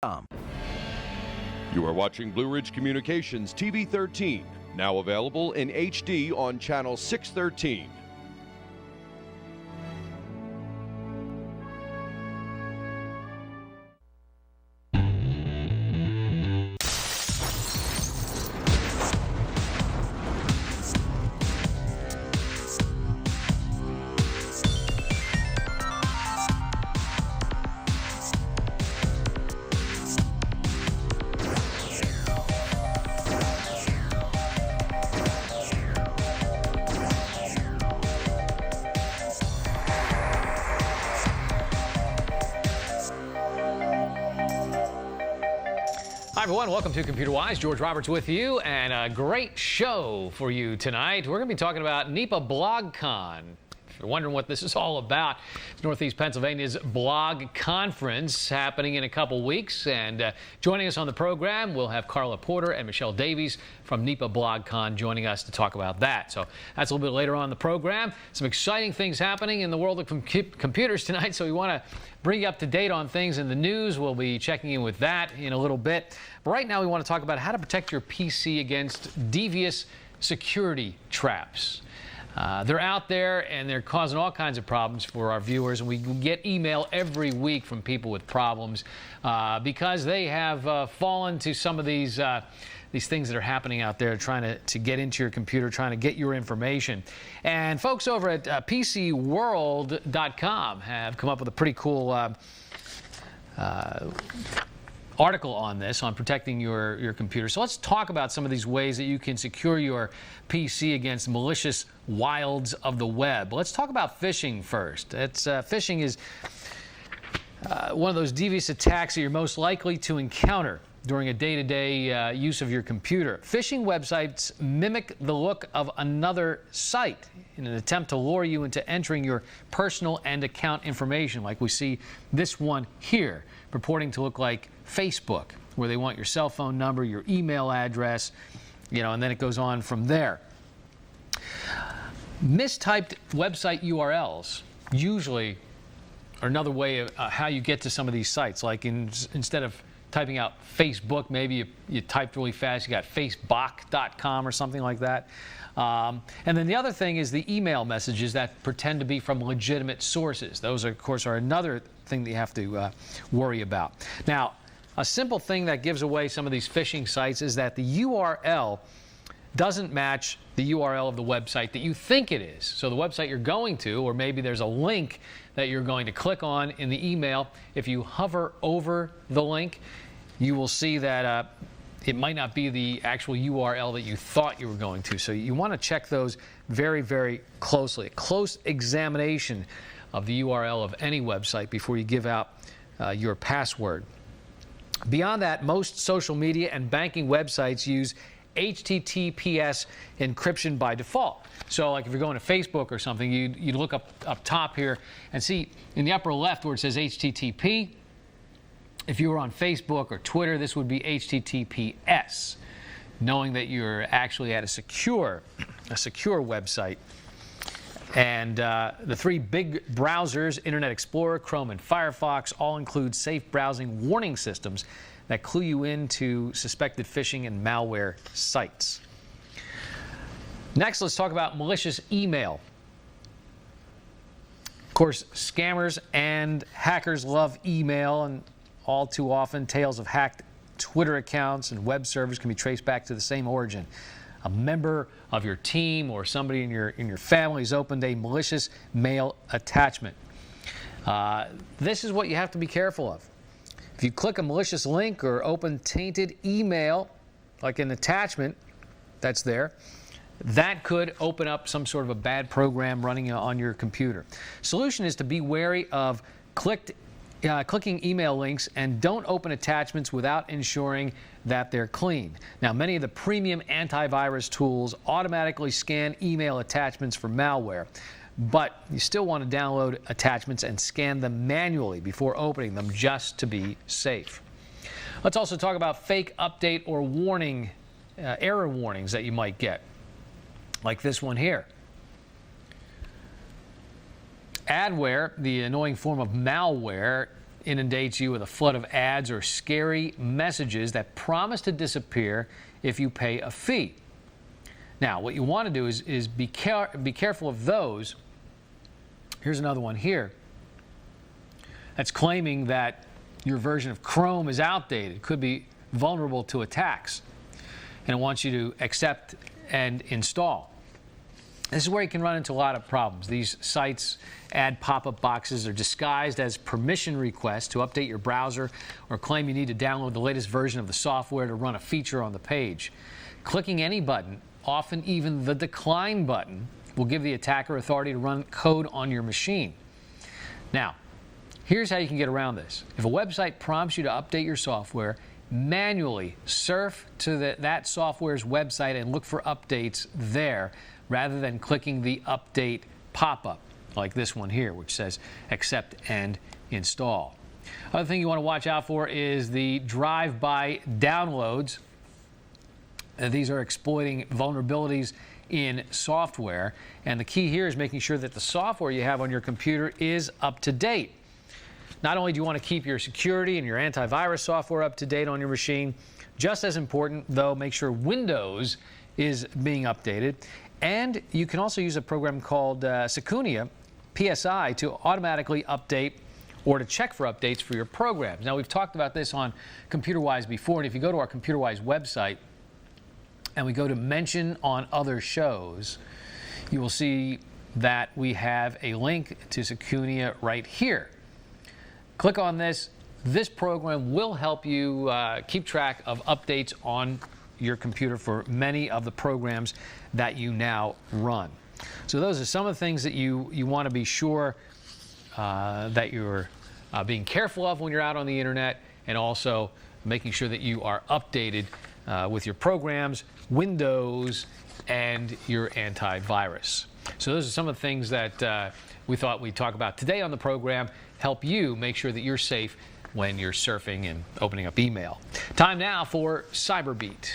You are watching Blue Ridge Communications TV 13, now available in HD on channel 613. Hi, everyone. Welcome to Computerwise. George Roberts with you, and a great show for you tonight. We're going to be talking about NEPA BlogCon. If you're wondering what this is all about, it's Northeast Pennsylvania's blog conference happening in a couple weeks. And joining us on the program, we'll have Karla Porter and Michelle Davies from NEPA BlogCon joining us to talk about that. So that's a little bit later on in the program. Some exciting things happening in the world of computers tonight, so we want to bring you up to date on things in the news. We'll be checking in with that in a little bit. But right now, we want to talk about how to protect your PC against devious security traps. They're out there, and they're causing all kinds of problems for our viewers. And we get email every week from people with problems because they have fallen to some of these things that are happening out there, trying to get into your computer, trying to get your information. And folks over at PCWorld.com have come up with a pretty cool article on this, on protecting your computer. So let's talk about some of these ways that you can secure your PC against malicious wilds of the web. Let's talk about phishing first. Phishing is one of those devious attacks that you're most likely to encounter during a day-to-day use of your computer. Phishing websites mimic the look of another site in an attempt to lure you into entering your personal and account information, like we see this one here, purporting to look like Facebook, where they want your cell phone number, your email address, and then it goes on from there. Mistyped website URLs usually are another way of how you get to some of these sites. Like instead of typing out Facebook, maybe you typed really fast, you got facebook.com or something like that. And then the other thing is the email messages that pretend to be from legitimate sources. Those, of course, are another thing that you have to worry about. Now, a simple thing that gives away some of these phishing sites is that the URL doesn't match the URL of the website that you think it is. So the website you're going to, or maybe there's a link that you're going to click on in the email. If you hover over the link, you will see that it might not be the actual URL that you thought you were going to. So you want to check those very, very closely. A close examination of the URL of any website before you give out your password. Beyond that, most social media and banking websites use HTTPS encryption by default. So like if you're going to Facebook or something, you'd look up top here and see in the upper left where it says HTTP. If you were on Facebook or Twitter, this would be HTTPS, knowing that you're actually at a secure website. And the three big browsers, Internet Explorer, Chrome, and Firefox, all include safe browsing warning systems that clue you into suspected phishing and malware sites. Next, let's talk about malicious email. Of course, scammers and hackers love email, and all too often, tales of hacked Twitter accounts and web servers can be traced back to the same origin. A member of your team or somebody in your family has opened a malicious mail attachment. This is what you have to be careful of. If you click a malicious link or open tainted email, like an attachment that's there, that could open up some sort of a bad program running on your computer. Solution is to be wary of clicking email links, and don't open attachments without ensuring that they're clean. Now, many of the premium antivirus tools automatically scan email attachments for malware, but you still want to download attachments and scan them manually before opening them, just to be safe. Let's also talk about fake update or warning, error warnings that you might get, like this one here. Adware, the annoying form of malware, inundates you with a flood of ads or scary messages that promise to disappear if you pay a fee. Now, what you want to do is be careful of those. Here's another one here that's claiming that your version of Chrome is outdated. It could be vulnerable to attacks, and it wants you to accept and install. This is where you can run into a lot of problems. These sites add pop-up boxes are disguised as permission requests to update your browser or claim you need to download the latest version of the software to run a feature on the page. Clicking any button, often even the decline button, will give the attacker authority to run code on your machine. Now, here's how you can get around this. If a website prompts you to update your software, manually surf to that software's website and look for updates there rather than clicking the update pop-up like this one here, which says accept and install. Other thing you want to watch out for is the drive-by downloads. These are exploiting vulnerabilities in software, and the key here is making sure that the software you have on your computer is up to date. Not only do you want to keep your security and your antivirus software up to date on your machine, just as important, though, make sure Windows is being updated. And you can also use a program called Security PSI to automatically update or to check for updates for your programs. Now, we've talked about this on Computerwise before, and if you go to our Computerwise website and we go to mention on other shows, you will see that we have a link to Security right here. Click on this. This program will help you keep track of updates on your computer for many of the programs that you now run. So those are some of the things that you want to be sure that you're being careful of when you're out on the internet, and also making sure that you are updated with your programs, Windows, and your antivirus. So those are some of the things that we thought we'd talk about today on the program, help you make sure that you're safe when you're surfing and opening up email. Time now for Cyberbeat.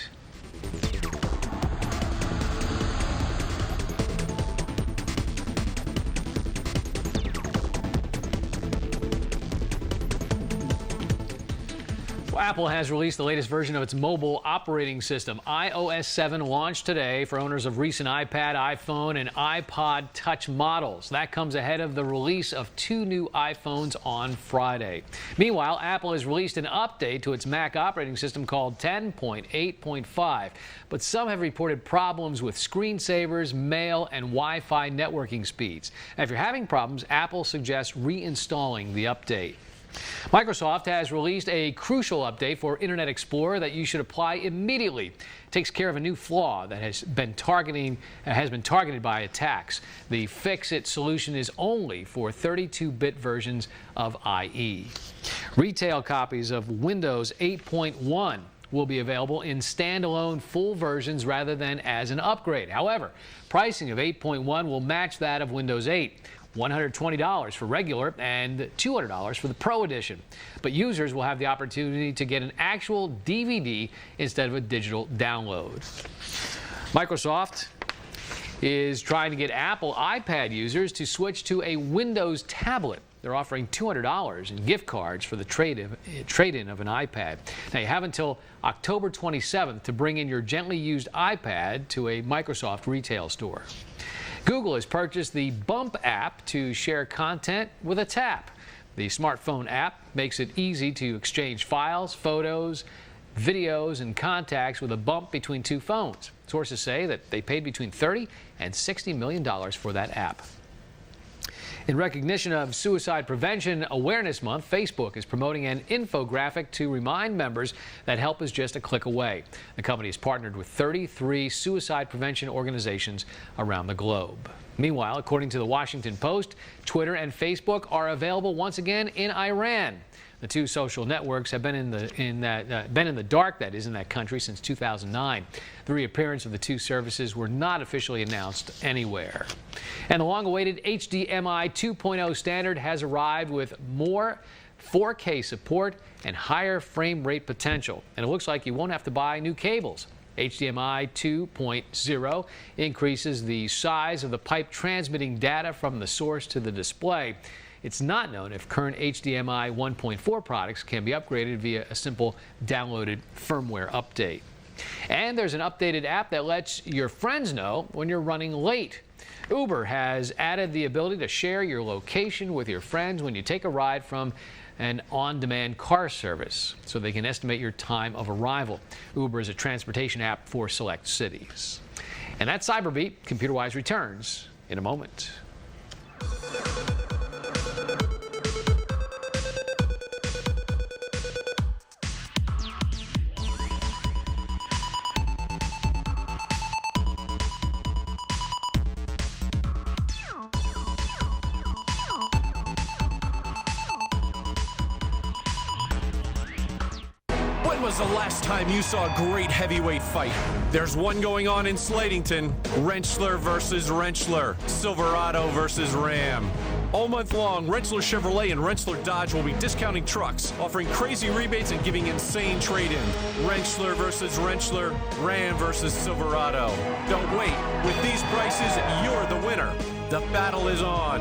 Well, Apple has released the latest version of its mobile operating system. iOS 7 launched today for owners of recent iPad, iPhone, and iPod Touch models. That comes ahead of the release of 2 new iPhones on Friday. Meanwhile, Apple has released an update to its Mac operating system called 10.8.5. But some have reported problems with screensavers, mail, and Wi-Fi networking speeds. Now, if you're having problems, Apple suggests reinstalling the update. Microsoft has released a crucial update for Internet Explorer that you should apply immediately. It takes care of a new flaw that has been targeted by attacks. The fix-it solution is only for 32-bit versions of IE. Retail copies of Windows 8.1 will be available in standalone full versions rather than as an upgrade. However, pricing of 8.1 will match that of Windows 8. $120 for regular and $200 for the Pro Edition. But users will have the opportunity to get an actual DVD instead of a digital download. Microsoft is trying to get Apple iPad users to switch to a Windows tablet. They're offering $200 in gift cards for the trade-in of an iPad. Now, you have until October 27th to bring in your gently used iPad to a Microsoft retail store. Google has purchased the Bump app to share content with a tap. The smartphone app makes it easy to exchange files, photos, videos, and contacts with a bump between 2 phones. Sources say that they paid between $30 and $60 million for that app. In recognition of Suicide Prevention Awareness Month, Facebook is promoting an infographic to remind members that help is just a click away. The company has partnered with 33 suicide prevention organizations around the globe. Meanwhile, according to the Washington Post, Twitter and Facebook are available once again in Iran. The 2 social networks have been in the dark, that is, in that country since 2009. The reappearance of the 2 services were not officially announced anywhere. And the long-awaited HDMI 2.0 standard has arrived with more 4K support and higher frame rate potential. And it looks like you won't have to buy new cables. HDMI 2.0 increases the size of the pipe transmitting data from the source to the display. It's not known if current HDMI 1.4 products can be upgraded via a simple downloaded firmware update. And there's an updated app that lets your friends know when you're running late. Uber has added the ability to share your location with your friends when you take a ride from an on-demand car service, so they can estimate your time of arrival. Uber is a transportation app for select cities. And that's Cyberbeat. Computerwise returns in a moment. When was the last time you saw a great heavyweight fight? There's one going on in Slatington. Rentschler versus Rentschler. Silverado versus Ram. All month long, Rentschler Chevrolet and Rentschler Dodge will be discounting trucks, offering crazy rebates and giving insane trade-in. Rentschler versus Rentschler, Ram versus Silverado. Don't wait. With these prices, you're the winner. The battle is on.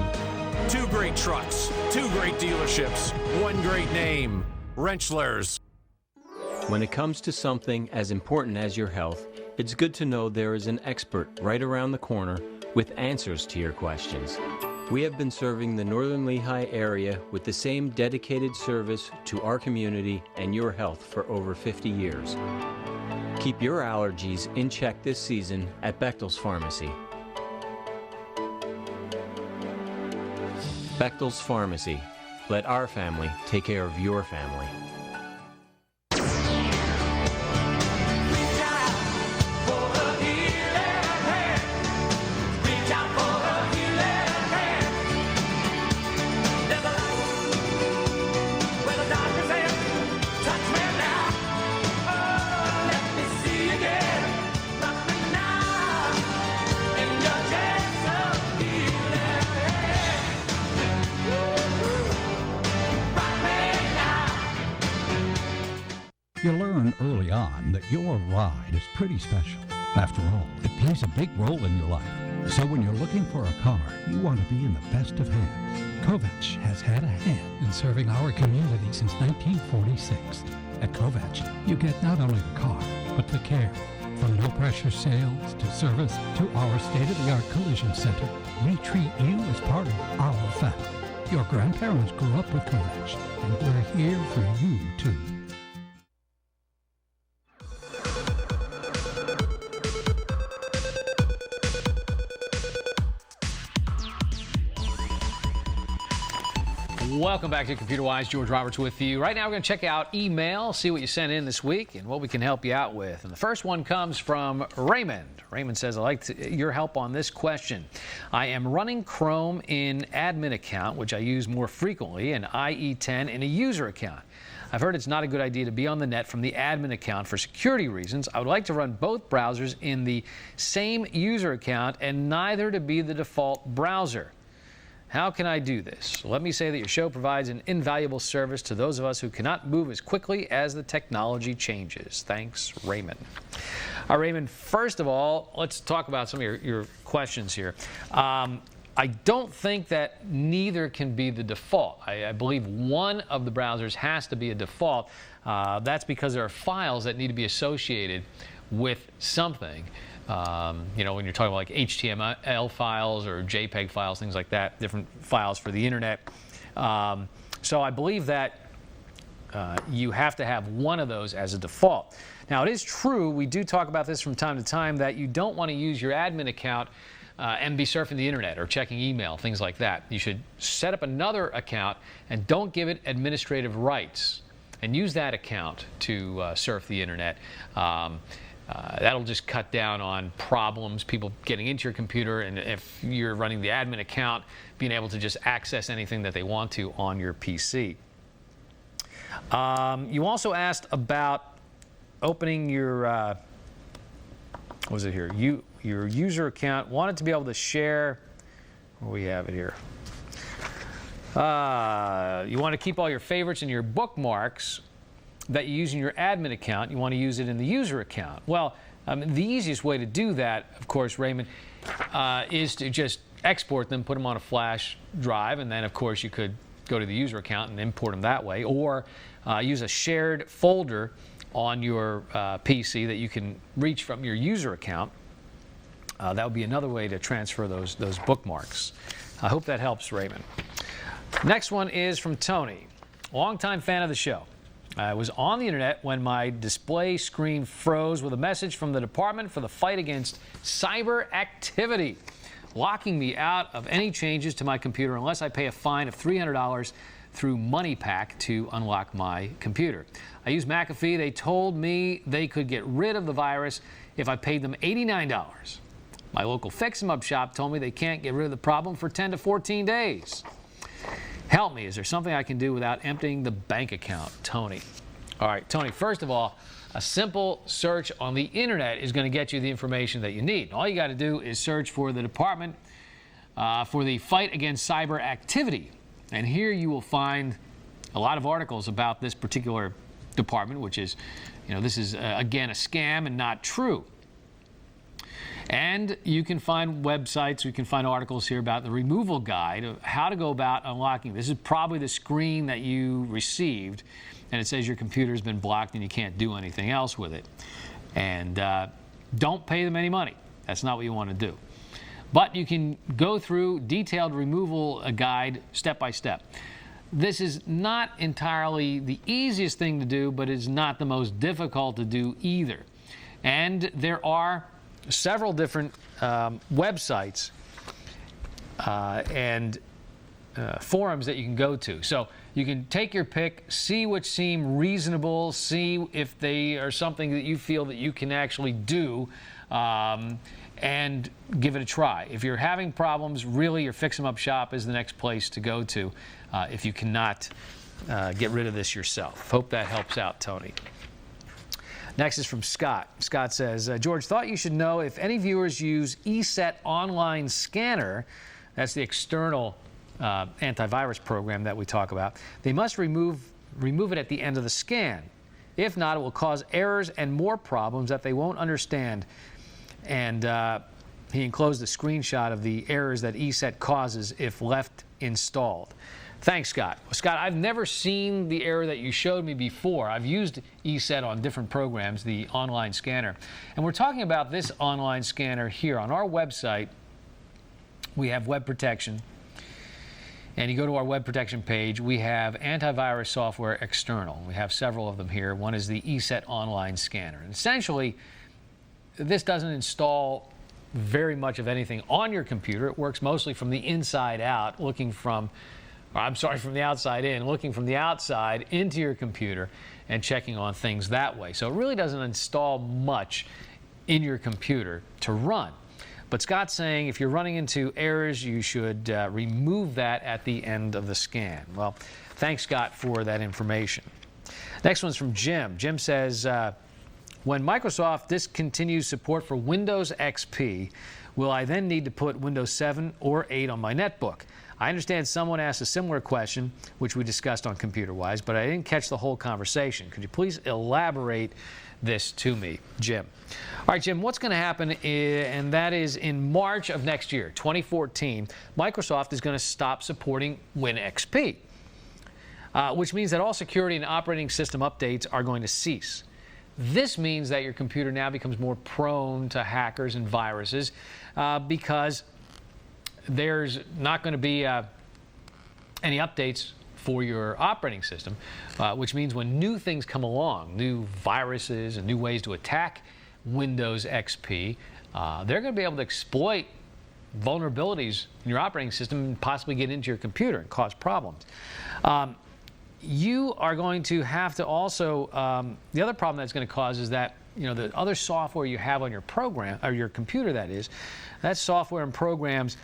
Two great trucks, two great dealerships, one great name. Rentschler's. When it comes to something as important as your health, it's good to know there is an expert right around the corner with answers to your questions. We have been serving the Northern Lehigh area with the same dedicated service to our community and your health for over 50 years. Keep your allergies in check this season at Bechtel's Pharmacy. Bechtel's Pharmacy. Let our family take care of your family. You learn early on that your ride is pretty special. After all, it plays a big role in your life. So when you're looking for a car, you want to be in the best of hands. Kovach has had a hand in serving our community since 1946. At Kovach, you get not only the car, but the care. From no-pressure sales to service to our state-of-the-art collision center, we treat you as part of our family. Your grandparents grew up with Kovach, and we're here for you, too. Welcome back to Computerwise. George Roberts with you. Right now we're going to check out email, see what you sent in this week and what we can help you out with. And the first one comes from Raymond. Raymond says, I'd like your help on this question. I am running Chrome in admin account, which I use more frequently, and IE10 in a user account. I've heard it's not a good idea to be on the net from the admin account for security reasons. I would like to run both browsers in the same user account and neither to be the default browser. How can I do this? Let me say that your show provides an invaluable service to those of us who cannot move as quickly as the technology changes. Thanks, Raymond. All right, Raymond, first of all, let's talk about some of your questions here. I don't think that neither can be the default. I believe one of the browsers has to be a default. That's because there are files that need to be associated with something. You know, when you're talking about like HTML files or JPEG files, things like that, different files for the internet. So I believe that you have to have one of those as a default. Now, it is true, we do talk about this from time to time, that you don't want to use your admin account and be surfing the internet or checking email, things like that. You should set up another account and don't give it administrative rights and use that account to surf the internet. That'll just cut down on problems, people getting into your computer, and if you're running the admin account, being able to just access anything that they want to on your PC. You also asked about opening your, what was it here? Your user account, wanted to be able to share, where we have it here. You want to keep all your favorites and your bookmarks that you use in your admin account. You want to use it in the user account. Well, the easiest way to do that, of course, Raymond, is to just export them, put them on a flash drive, and then, of course, you could go to the user account and import them that way, or use a shared folder on your PC that you can reach from your user account. That would be another way to transfer those bookmarks. I hope that helps, Raymond. Next one is from Tony, longtime fan of the show. I was on the internet when my display screen froze with a message from the Department for the Fight Against Cyber Activity, locking me out of any changes to my computer unless I pay a fine of $300 through MoneyPack to unlock my computer. I used McAfee. They told me they could get rid of the virus if I paid them $89. My local fix-em-up shop told me they can't get rid of the problem for 10 to 14 days. Help me. Is there something I can do without emptying the bank account? Tony. All right, Tony, first of all, a simple search on the internet is going to get you the information that you need. All you got to do is search for the Department for the Fight Against Cyber Activity. And here you will find a lot of articles about this particular department, which is, this is, again, a scam and not true. And you can find websites, you can find articles here about the removal guide of how to go about unlocking. This is probably the screen that you received, and it says your computer's been blocked and you can't do anything else with it. And don't pay them any money. That's not what you want to do. But you can go through detailed removal guide step by step. This is not entirely the easiest thing to do, but it's not the most difficult to do either. And there are several different websites and forums that you can go to. So you can take your pick, see which seem reasonable, see if they are something that you feel that you can actually do, and give it a try. If you're having problems, really your Fix-em-Up shop is the next place to go to if you cannot get rid of this yourself. Hope that helps out, Tony. Next is from Scott. Scott says, George, thought you should know if any viewers use ESET online scanner, that's the external antivirus program that we talk about, they must remove it at the end of the scan. If not, it will cause errors and more problems that they won't understand. And he enclosed a screenshot of the errors that ESET causes if left installed. Thanks, Scott. Well, Scott, I've never seen the error that you showed me before. I've used ESET on different programs, the online scanner. And we're talking about this online scanner here. On our website, we have web protection. And you go to our web protection page, we have antivirus software external. We have several of them here. One is the ESET online scanner. And essentially, this doesn't install very much of anything on your computer. It works mostly from the inside out, from the outside in, looking from the outside into your computer and checking on things that way. So it really doesn't install much in your computer to run. But Scott's saying if you're running into errors, you should remove that at the end of the scan. Well, thanks, Scott, for that information. Next one's from Jim. Jim says, when Microsoft discontinues support for Windows XP, will I then need to put Windows 7 or 8 on my netbook? I understand someone asked a similar question, which we discussed on Computerwise, but I didn't catch the whole conversation. Could you please elaborate this to me, Jim? All right, Jim, what's going to happen, and that is in March of next year, 2014, Microsoft is going to stop supporting WinXP, which means that all security and operating system updates are going to cease. This means that your computer now becomes more prone to hackers and viruses because there's not going to be any updates for your operating system, which means when new things come along, new viruses and new ways to attack Windows XP, they're going to be able to exploit vulnerabilities in your operating system and possibly get into your computer and cause problems. You are going to have to also, the other problem that's going to cause is that, the other software you have on your program, or your computer that is, that software and programs,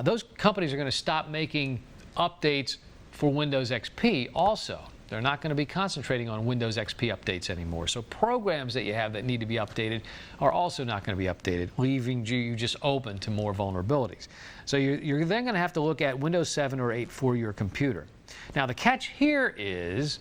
those companies are going to stop making updates for Windows XP also. They're not going to be concentrating on Windows XP updates anymore. So programs that you have that need to be updated are also not going to be updated, leaving you just open to more vulnerabilities. So you're then going to have to look at Windows 7 or 8 for your computer. Now the catch here is,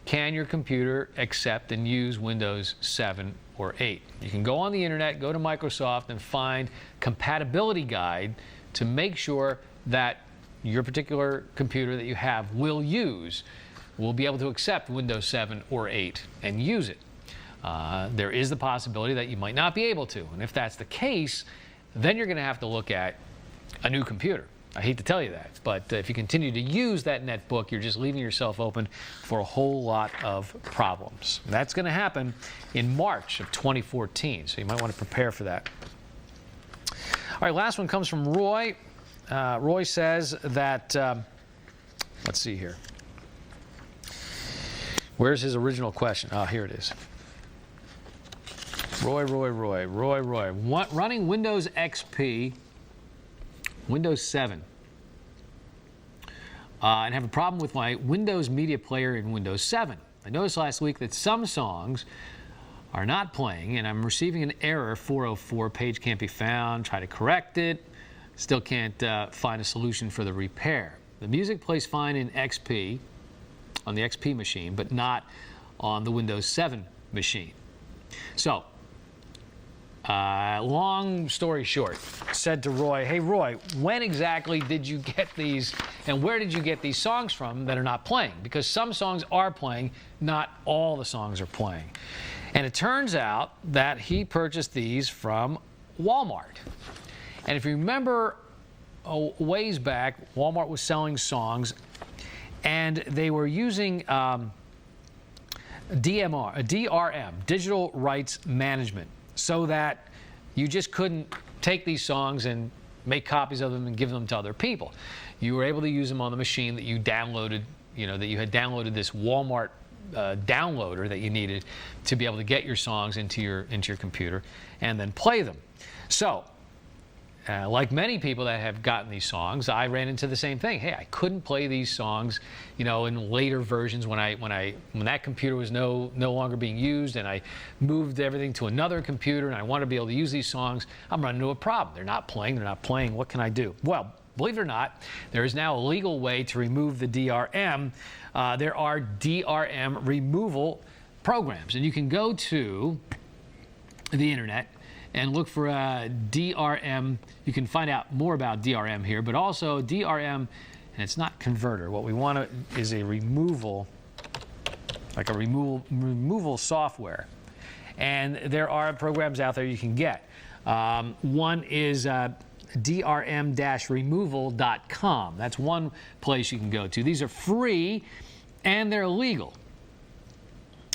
can your computer accept and use Windows 7 or 8? You can go on the internet, go to Microsoft, and find compatibility guide to make sure that your particular computer that you have will be able to accept Windows 7 or 8 and use it. There is the possibility that you might not be able to, and if that's the case, then you're going to have to look at a new computer. I hate to tell you that, but if you continue to use that netbook, you're just leaving yourself open for a whole lot of problems. And that's going to happen in March of 2014, so you might want to prepare for that. All right, last one comes from Roy. Roy says that, let's see here. Where's his original question? Oh, here it is. Roy. Running Windows XP, Windows 7, and have a problem with my Windows Media Player in Windows 7. I noticed last week that some songs are not playing, and I'm receiving an error, 404, page can't be found. Try to correct it. Still can't find a solution for the repair. The music plays fine in XP, on the XP machine, but not on the Windows 7 machine. So, long story short, said to Roy, hey Roy, when exactly did you get these, and where did you get these songs from that are not playing? Because some songs are playing, not all the songs are playing. And it turns out that he purchased these from Walmart. And if you remember a ways back, Walmart was selling songs, and they were using DRM, Digital Rights Management, so that you just couldn't take these songs and make copies of them and give them to other people. You were able to use them on the machine that you downloaded, that you had downloaded this Walmart downloader that you needed to be able to get your songs into your computer and then play them. So, like many people that have gotten these songs, I ran into the same thing. Hey, I couldn't play these songs, in later versions when that computer was no longer being used, and I moved everything to another computer, and I want to be able to use these songs. I'm running into a problem. They're not playing. What can I do? Well, believe it or not, there is now a legal way to remove the DRM. There are DRM removal programs, and you can go to the internet and look for DRM. You can find out more about DRM here, but also DRM, and it's not converter. What we want is a removal, like a removal software. And there are programs out there you can get. One is drm-removal.com. That's one place you can go to. These are free and they're legal.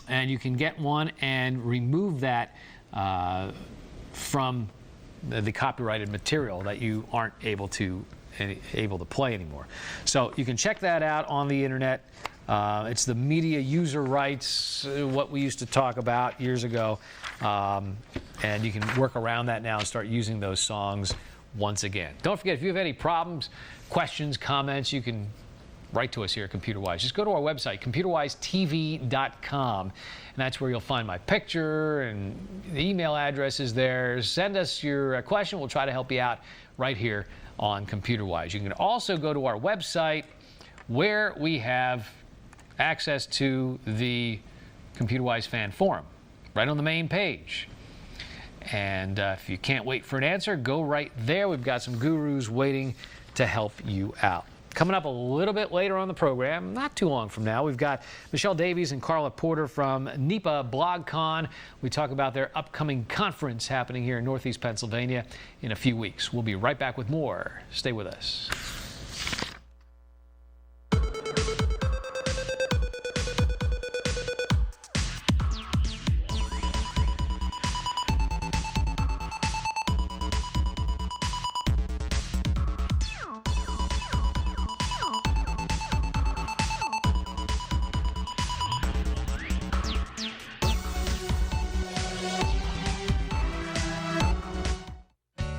And you can get one and remove that from the copyrighted material that you aren't able to play anymore. So you can check that out on the internet. It's the media user rights, what we used to talk about years ago, and you can work around that now and start using those songs once again. Don't forget, if you have any problems, questions, comments, you can write to us here at Computerwise. Just go to our website, computerwisetv.com, and that's where you'll find my picture, and the email address is there. Send us your question. We'll try to help you out right here on Computerwise. You can also go to our website where we have access to the Computerwise fan forum, right on the main page. And if you can't wait for an answer, go right there. We've got some gurus waiting to help you out. Coming up a little bit later on the program, not too long from now, we've got Michelle Davies and Karla Porter from NEPA BlogCon. We talk about their upcoming conference happening here in Northeast Pennsylvania in a few weeks. We'll be right back with more. Stay with us.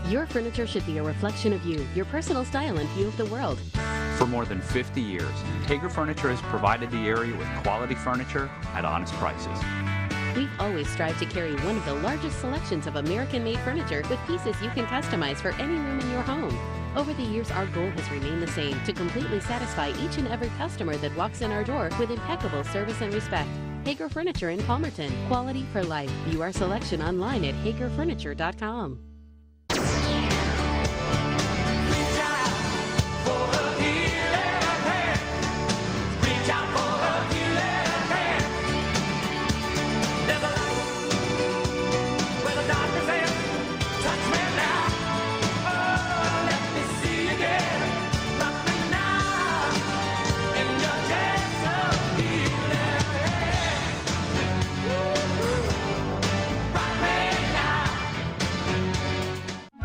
Your furniture should be a reflection of you, your personal style and view of the world. For more than 50 years, Hager Furniture has provided the area with quality furniture at honest prices. We've always strived to carry one of the largest selections of American-made furniture with pieces you can customize for any room in your home. Over the years, our goal has remained the same, to completely satisfy each and every customer that walks in our door with impeccable service and respect. Hager Furniture in Palmerton. Quality for life. View our selection online at hagerfurniture.com.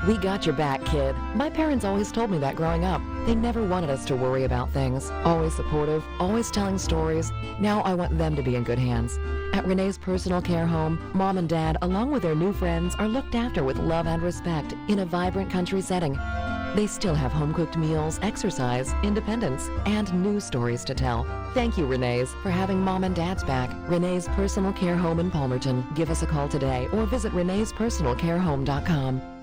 We got your back, kid. My parents always told me that growing up. They never wanted us to worry about things. Always supportive, always telling stories. Now I want them to be in good hands. At Renee's Personal Care Home, Mom and Dad, along with their new friends, are looked after with love and respect in a vibrant country setting. They still have home-cooked meals, exercise, independence, and new stories to tell. Thank you, Renee's, for having Mom and Dad's back. Renee's Personal Care Home in Palmerton. Give us a call today or visit reneespersonalcarehome.com.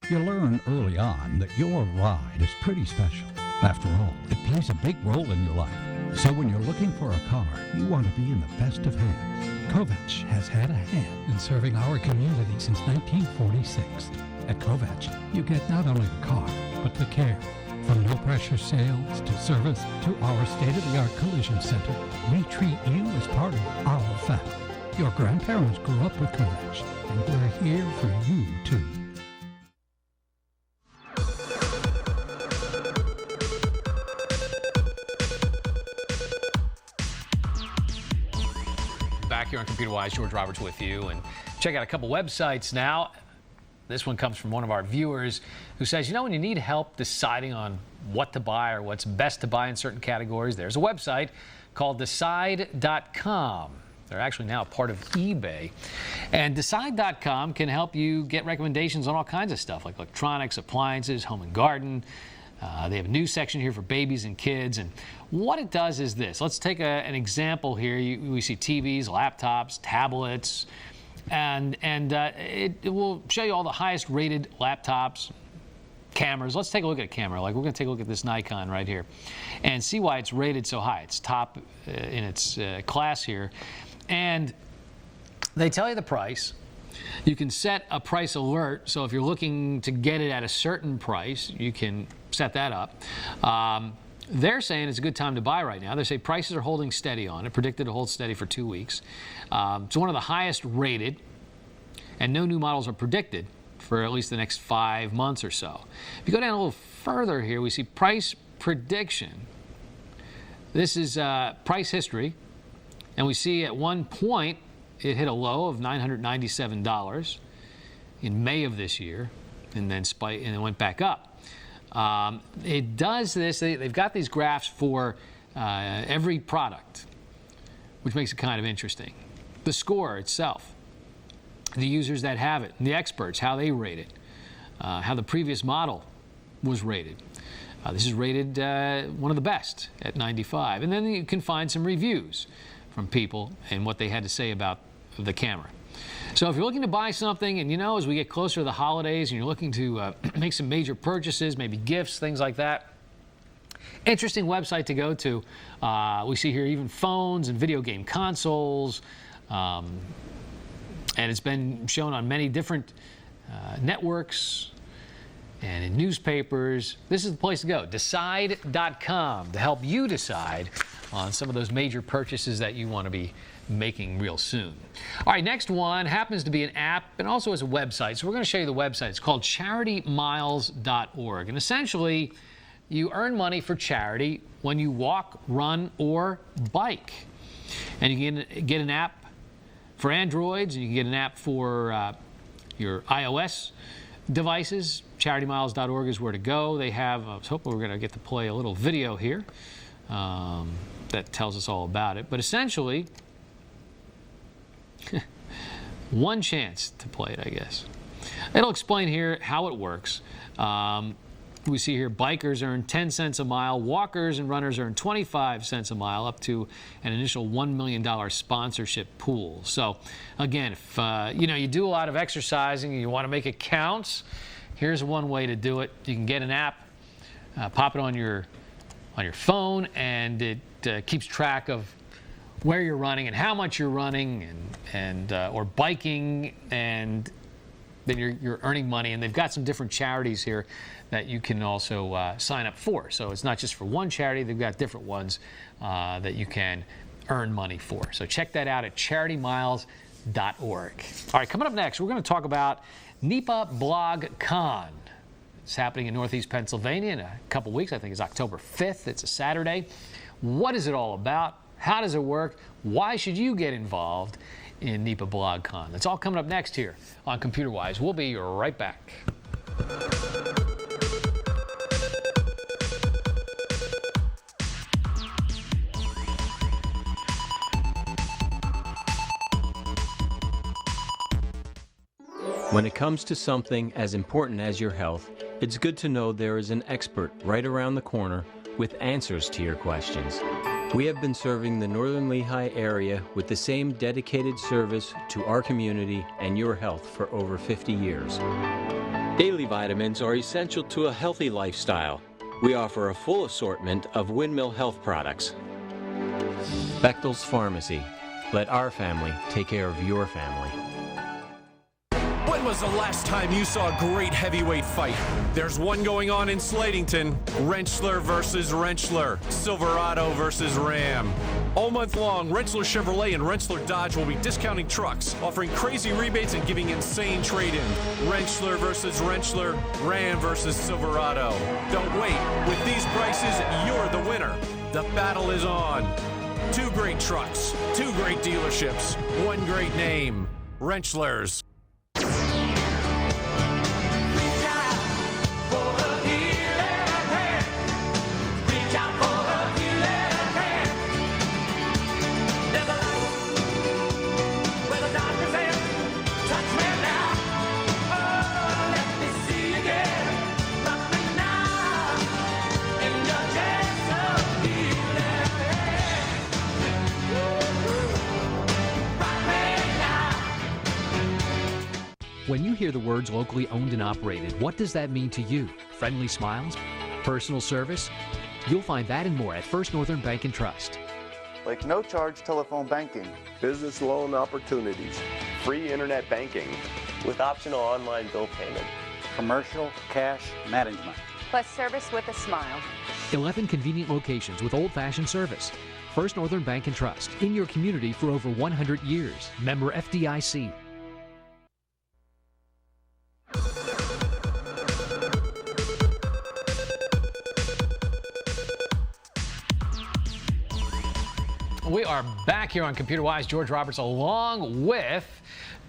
You learn early on that your ride is pretty special. After all, it plays a big role in your life. So when you're looking for a car, you want to be in the best of hands. Kovacs has had a hand in serving our community since 1946. At Kovacs, you get not only the car, but the care. From no-pressure sales to service to our state-of-the-art collision center, we treat you as part of our family. Your grandparents grew up with Kovacs, and we're here for you, too. Back here on Computerwise, George Roberts with you, and check out a couple websites now. This one comes from one of our viewers who says, you know, when you need help deciding on what to buy or what's best to buy in certain categories, there's a website called Decide.com. They're actually now a part of eBay. And Decide.com can help you get recommendations on all kinds of stuff like electronics, appliances, home and garden. They have a news section here for babies and kids. And what it does is this. Let's take an example here. We see TVs, laptops, tablets. And it will show you all the highest rated laptops, cameras. Let's take a look at a camera. Like, we're going to take a look at this Nikon right here and see why it's rated so high. It's top in its class here. And they tell you the price. You can set a price alert. So if you're looking to get it at a certain price, you can set that up. They're saying it's a good time to buy right now. They say prices are holding steady on it, predicted to hold steady for 2 weeks. It's one of the highest rated, and no new models are predicted for at least the next 5 months or so. If you go down a little further here, we see price prediction. This is price history, and we see at one point it hit a low of $997 in May of this year, and then spiked and it went back up. It does this, they've got these graphs for every product, which makes it kind of interesting. The score itself, the users that have it, and the experts, how they rate it, how the previous model was rated. This is rated one of the best at 95. And then you can find some reviews from people and what they had to say about the camera. So if you're looking to buy something, and you know, as we get closer to the holidays and you're looking to make some major purchases, maybe gifts, things like that, interesting website to go to. We see here even phones and video game consoles, and it's been shown on many different networks and in newspapers. This is the place to go, Decide.com, to help you decide on some of those major purchases that you want to be making real soon. All right, next one happens to be an app and also is a website. So we're going to show you the website. It's called charitymiles.org. And essentially, you earn money for charity when you walk, run, or bike. And you can get an app for Androids, and you can get an app for your iOS devices. Charitymiles.org is where to go. They have, I was hoping we were going to get to play a little video here that tells us all about it. But essentially, one chance to play it, I guess. It'll explain here how it works. We see here bikers earn 10 cents a mile, walkers and runners earn 25 cents a mile, up to an initial $1 million sponsorship pool. So again, if you do a lot of exercising and you want to make it count, here's one way to do it. You can get an app, pop it on your phone, and it keeps track of where you're running and how much you're running and or biking, and then you're earning money. And they've got some different charities here that you can also sign up for. So it's not just for one charity, they've got different ones that you can earn money for. So check that out at charitymiles.org. All right, coming up next, we're going to talk about NEPA BlogCon. It's happening in Northeast Pennsylvania in a couple weeks. I think it's October 5th. It's a Saturday. What is it all about? How does it work? Why should you get involved in NEPA BlogCon? That's all coming up next here on Computerwise. We'll be right back. When it comes to something as important as your health, it's good to know there is an expert right around the corner with answers to your questions. We have been serving the Northern Lehigh area with the same dedicated service to our community and your health for over 50 years. Daily vitamins are essential to a healthy lifestyle. We offer a full assortment of Windmill Health products. Bechtel's Pharmacy. Let our family take care of your family. When was the last time you saw a great heavyweight fight? There's one going on in Slatington. Rentschler versus Rentschler. Silverado versus Ram. All month long, Rentschler Chevrolet and Rentschler Dodge will be discounting trucks, offering crazy rebates and giving insane trade-in. Rentschler versus Rentschler. Ram versus Silverado. Don't wait. With these prices, you're the winner. The battle is on. Two great trucks, two great dealerships, one great name. Rentschler's. When you hear the words locally owned and operated, what does that mean to you? Friendly smiles? Personal service? You'll find that and more at First Northern Bank and Trust. Like no-charge telephone banking, business loan opportunities, free internet banking, with optional online bill payment, commercial cash management, plus service with a smile. 11 convenient locations with old-fashioned service. First Northern Bank and Trust, in your community for over 100 years. Member FDIC. We are back here on Computerwise. George Roberts along with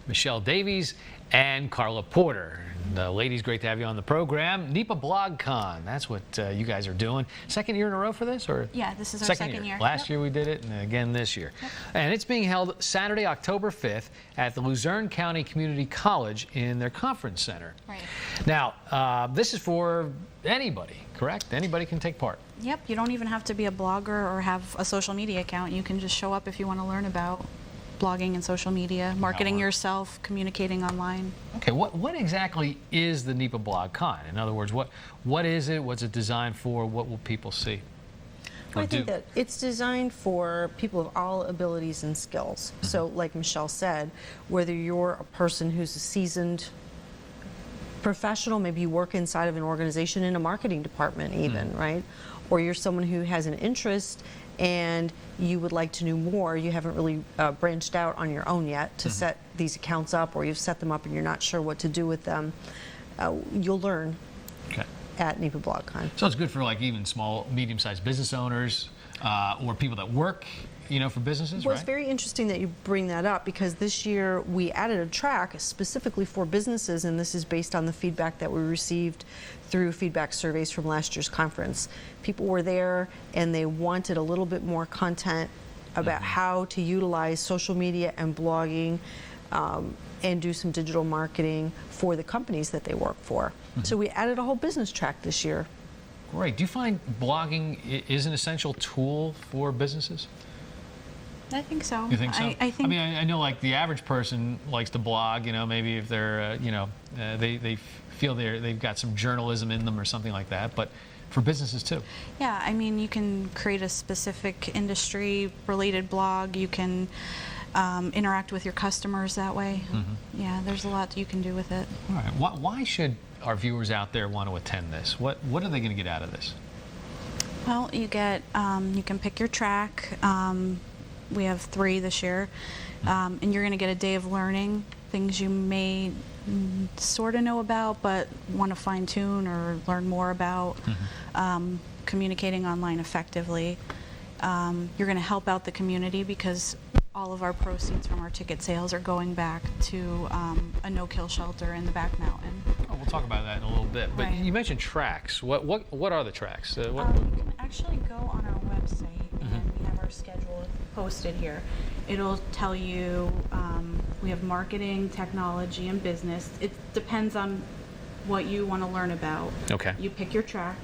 Michelle Davies and Karla Porter. Ladies, great to have you on the program. NEPA BlogCon, that's what you guys are doing. Second year in a row for this? Or yeah, this is our second year. Last year we did it, and again this year. Yep. And it's being held Saturday, October 5th at the Luzerne County Community College in their conference center. Right. Now, this is for anybody, correct? Anybody can take part. Yep, you don't even have to be a blogger or have a social media account. You can just show up if you want to learn about blogging and social media, marketing yourself, communicating online. Okay, what exactly is the NEPA BlogCon? In other words, what is it? What's it designed for? What will people see? I think that it's designed for people of all abilities and skills. Mm-hmm. So like Michelle said, whether you're a person who's a seasoned professional, maybe you work inside of an organization in a marketing department even, right? Or you're someone who has an interest and you would like to know more, you haven't really branched out on your own yet to set these accounts up, or you've set them up and you're not sure what to do with them, you'll learn at NEPA BlogCon. So it's good for like even small, medium-sized business owners or people that work, you know, for businesses, well, right? It's very interesting that you bring that up, because this year we added a track specifically for businesses, and this is based on the feedback that we received through feedback surveys from last year's conference. People were there and they wanted a little bit more content about how to utilize social media and blogging and do some digital marketing for the companies that they work for. So we added a whole business track this year. Great. Do you find blogging is an essential tool for businesses? I think so. You think so? I think. I mean, I know like the average person likes to blog. You know, maybe if they're, they feel they've got some journalism in them or something like that. But for businesses too. Yeah, I mean, you can create a specific industry-related blog. You can interact with your customers that way. Yeah, there's a lot you can do with it. All right. Why should our viewers out there want to attend this? What are they going to get out of this? Well, you get you can pick your track. We have 3 this year, and you're going to get a day of learning, things you may sort of know about but want to fine-tune or learn more about, communicating online effectively. You're going to help out the community because all of our proceeds from our ticket sales are going back to a no-kill shelter in the back mountain. Oh, We'll talk about that in a little bit. But you mentioned tracks. What are the tracks? You can actually go on our website, and we have our schedule posted here. It'll tell you we have marketing, technology, and business. It depends on what you want to learn about. Okay. You pick your track,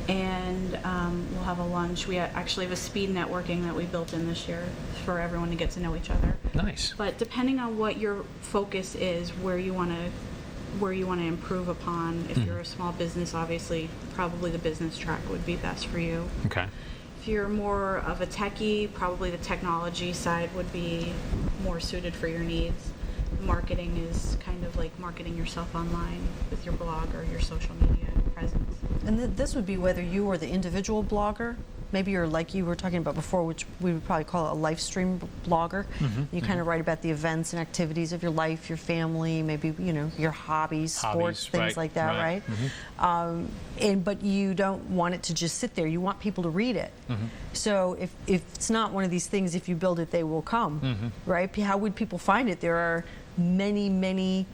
and we'll have a lunch. We actually have a speed networking that we built in this year for everyone to get to know each other. Nice. But depending on what your focus is, where you want to improve upon. If you're a small business, obviously, probably the business track would be best for you. Okay. If you're more of a techie, probably the technology side would be more suited for your needs. Marketing is kind of like marketing yourself online with your blog or your social media presence. And this would be whether you are the individual blogger, maybe you're like you were talking about before, which we would probably call a live stream blogger. You kind of write about the events and activities of your life, your family, maybe your hobbies, sports, things like that, right? But you don't want it to just sit there. You want people to read it. So if it's not one of these things, if you build it, they will come, right? How would people find it? There are many, many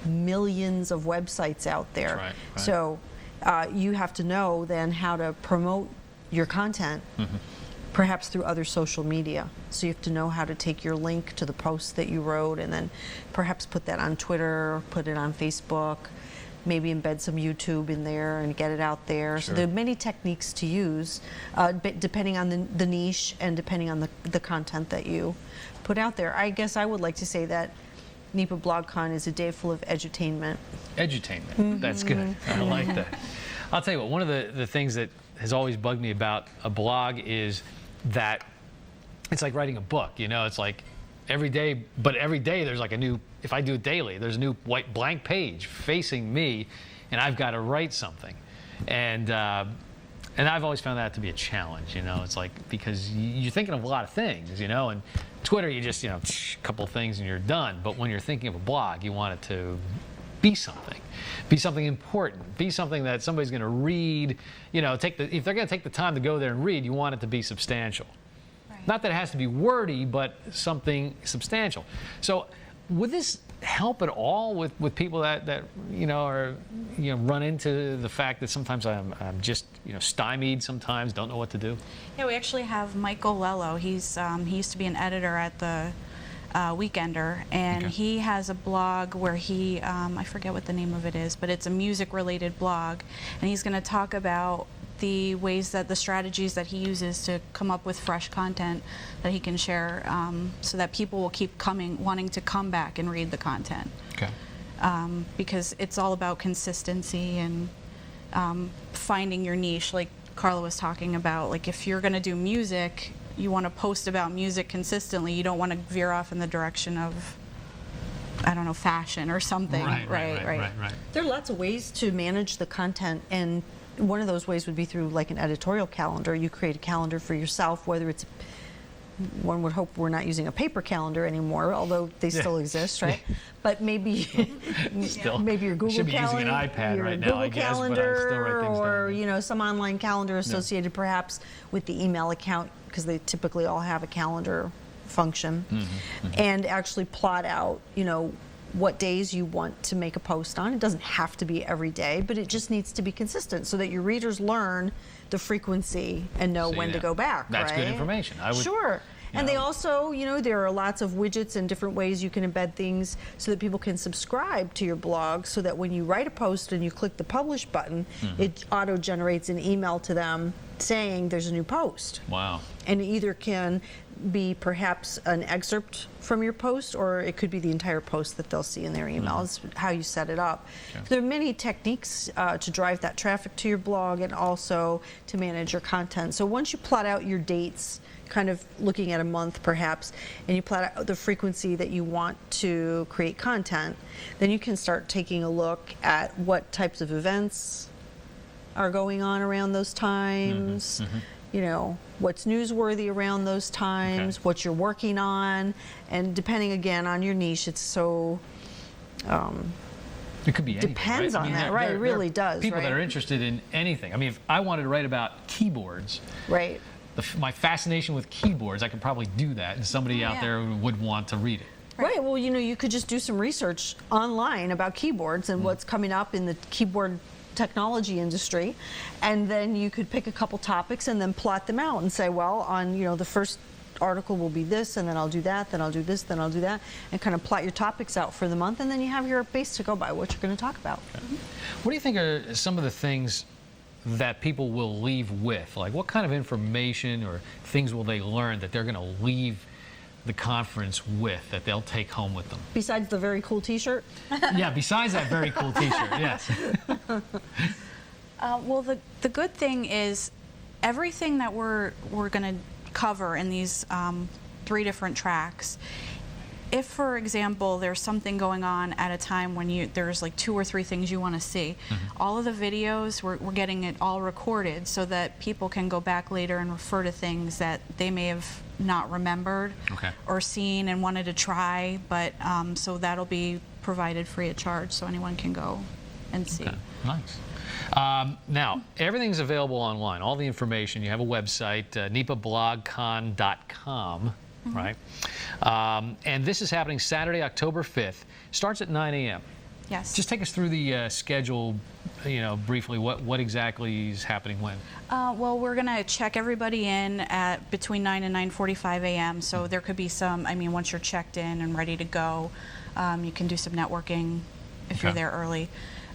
millions of websites out there. So you have to know then how to promote your content, perhaps through other social media. So you have to know how to take your link to the post that you wrote and then perhaps put that on Twitter, put it on Facebook, maybe embed some YouTube in there and get it out there. So there are many techniques to use, depending on the niche and depending on the content that you put out there. I guess I would like to say that NEPA BlogCon is a day full of edutainment. Edutainment, that's good. I like that. I'll tell you what, one of the things that has always bugged me about a blog is that it's like writing a book, it's like every day there's like a new, if I do it daily, there's a new white blank page facing me and I've got to write something. And I've always found that to be a challenge, it's like, because you're thinking of a lot of things, and Twitter, you just, a couple of things and you're done. But when you're thinking of a blog, you want it to be something important, be something that somebody's going to read, if they're going to take the time to go there and read, you want it to be substantial. Not that it has to be wordy, but something substantial. So would this help at all with people that are run into the fact that sometimes I'm just stymied sometimes, don't know what to do? Yeah, we actually have Michael Lello. He used to be an editor at the Weekender, and he has a blog where he I forget what the name of it is, but it's a music related blog, and he's going to talk about the ways that the strategies that he uses to come up with fresh content that he can share, so that people will keep wanting to come back and read the content. Because it's all about consistency and finding your niche, like Karla was talking about. Like if you're going to do music, you want to post about music consistently. You don't want to veer off in the direction of, I don't know, fashion or something. Right. There are lots of ways to manage the content, and one of those ways would be through like an editorial calendar. You create a calendar for yourself, whether it's, one would hope we're not using a paper calendar anymore, although they still exist, right? But maybe maybe your Google should be calendar, using an iPad your right now, Google I guess, calendar, but I still write things down. or some online calendar associated perhaps with the email account, because they typically all have a calendar function, and actually plot out, what days you want to make a post on. It doesn't have to be every day, but it just needs to be consistent so that your readers learn the frequency and know when to go back. That's good information. Sure. And they also, there are lots of widgets and different ways you can embed things so that people can subscribe to your blog, so that when you write a post and you click the publish button, it auto-generates an email to them saying there's a new post. Wow. And it either can be perhaps an excerpt from your post, or it could be the entire post that they'll see in their email. It's how you set it up. There are many techniques to drive that traffic to your blog and also to manage your content. So once you plot out your dates, kind of looking at a month perhaps, and you plot out the frequency that you want to create content, then you can start taking a look at what types of events are going on around those times, what's newsworthy around those times, what you're working on, and depending again on your niche, it's so it could be anything, depends on that, right? It really does. People that are interested in anything. I mean, if I wanted to write about keyboards, right? My fascination with keyboards, I could probably do that, and somebody out there would want to read it. Right. Well, you could just do some research online about keyboards and what's coming up in the keyboard technology industry, and then you could pick a couple topics and then plot them out and say, well, on the first article will be this, and then I'll do that, then I'll do this, then I'll do that, and kind of plot your topics out for the month, and then you have your base to go by, what you're going to talk about. Okay. What do you think are some of the things that people will leave with? Like, what kind of information or things will they learn that they're going to leave the conference with, that they'll take home with them? Besides the very cool T-shirt? Yeah, besides that very cool T-shirt, yes. Well, the good thing is everything that we're going to cover in these 3 different tracks. If, for example, there's something going on at a time when there's like 2 or 3 things you want to see, all of the videos, we're getting it all recorded so that people can go back later and refer to things that they may have not remembered or seen and wanted to try, but so that'll be provided free of charge so anyone can go and see. Okay. Nice. Now, everything's available online. All the information. You have a website, NEPAblogcon.com, right? And this is happening Saturday, October 5th. Starts at 9 a.m. Yes. Just take us through the schedule, briefly. What exactly is happening when? Well, we're going to check everybody in at between 9 and 9:45 a.m. So there could be some, once you're checked in and ready to go, you can do some networking if you're there early.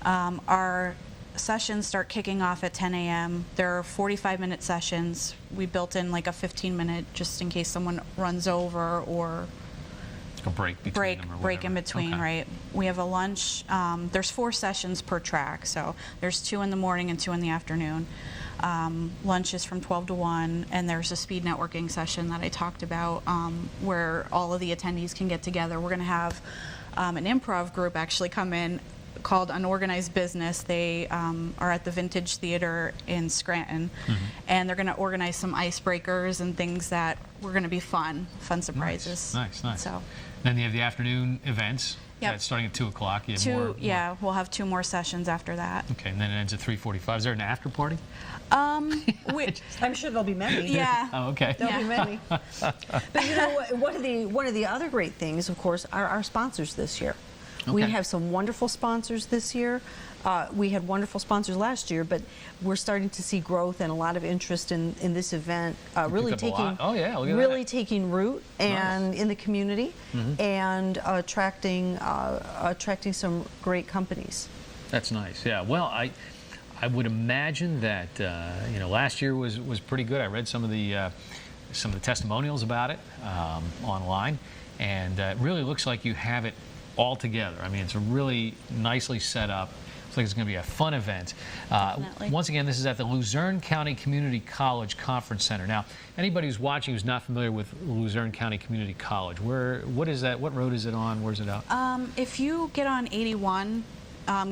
Our sessions start kicking off at 10 a.m. There are 45-minute sessions. We built in like a 15-minute just in case someone runs over or a break between them or break in between, right? We have a lunch. There's 4 sessions per track, so there's 2 in the morning and 2 in the afternoon. Lunch is from 12 to 1, and there's a speed networking session that I talked about where all of the attendees can get together. We're going to have an improv group actually come in called Unorganized Business. They are at the Vintage Theater in Scranton, and they're going to organize some icebreakers and things that were going to be fun surprises. Nice. So then you have the afternoon events. Yep. That's starting at 2 o'clock. Yeah, we'll have 2 more sessions after that. Okay, and then it ends at 3:45. Is there an after party? I'm sure there'll be many. Yeah. Oh, okay. There'll be many. But one of the other great things, of course, are our sponsors this year. We have some wonderful sponsors this year. We had wonderful sponsors last year, but we're starting to see growth and a lot of interest in this event, really taking root and in the community and attracting some great companies. That's nice. Yeah. Well, I would imagine that last year was pretty good. I read some of the testimonials about it online, and it really looks like you have it all together. It's a really nicely set up. Looks like it's going to be a fun event. Once again, this is at the Luzerne County Community College Conference Center. Now, anybody who's watching who's not familiar with Luzerne County Community College, what is that? What road is it on? Where's it out? If you get on 81,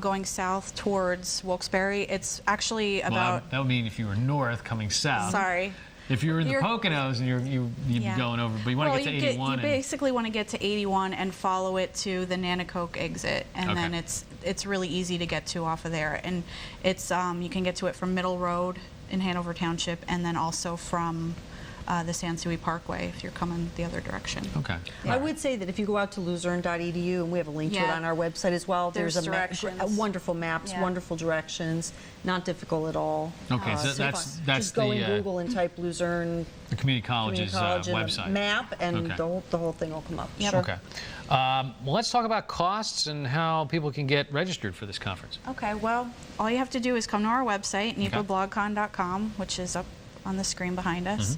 going south towards Wilkes-Barre, it's actually about... that would mean if you were north coming south. Sorry. If you're in the Poconos and you'd be going over, but you want to get to 81. You basically want to get to 81 and follow it to the Nanticoke exit, and then it's really easy to get to off of there. And it's you can get to it from Middle Road in Hanover Township, and then also from the Sansui Parkway if you're coming the other direction. Okay. I would say that if you go out to luzerne.edu, and we have a link to it on our website as well, there's wonderful maps, wonderful directions, not difficult at all. Okay, so that's just go in Google and type Luzerne, the community college's website map, and the whole thing will come up. Yep. Okay. Well, let's talk about costs and how people can get registered for this conference. Okay. Well, all you have to do is come to our website, NEPAblogcon.com, which is up on the screen behind us.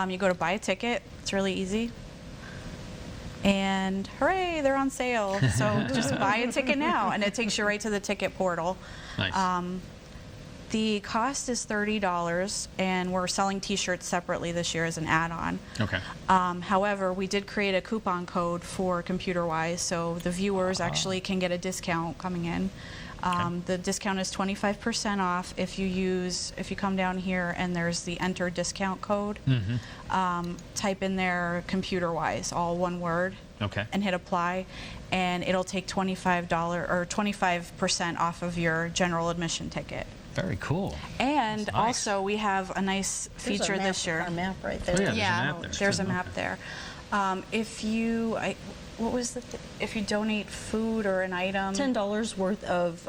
You go to buy a ticket. It's really easy. And hooray, they're on sale. So just buy a ticket now, and it takes you right to the ticket portal. Nice. The cost is $30, and we're selling T-shirts separately this year as an add-on. Okay. However, we did create a coupon code for Computerwise, so the viewers actually can get a discount coming in. The discount is 25% off if you come down here and there's the enter discount code. Type in there Computerwise, all one word, and hit apply, and it'll take $25 or 25% off of your general admission ticket. Very cool. And also we have a nice feature this year. Our map right there. There's a map there. what was if you donate food or an item, $10 worth of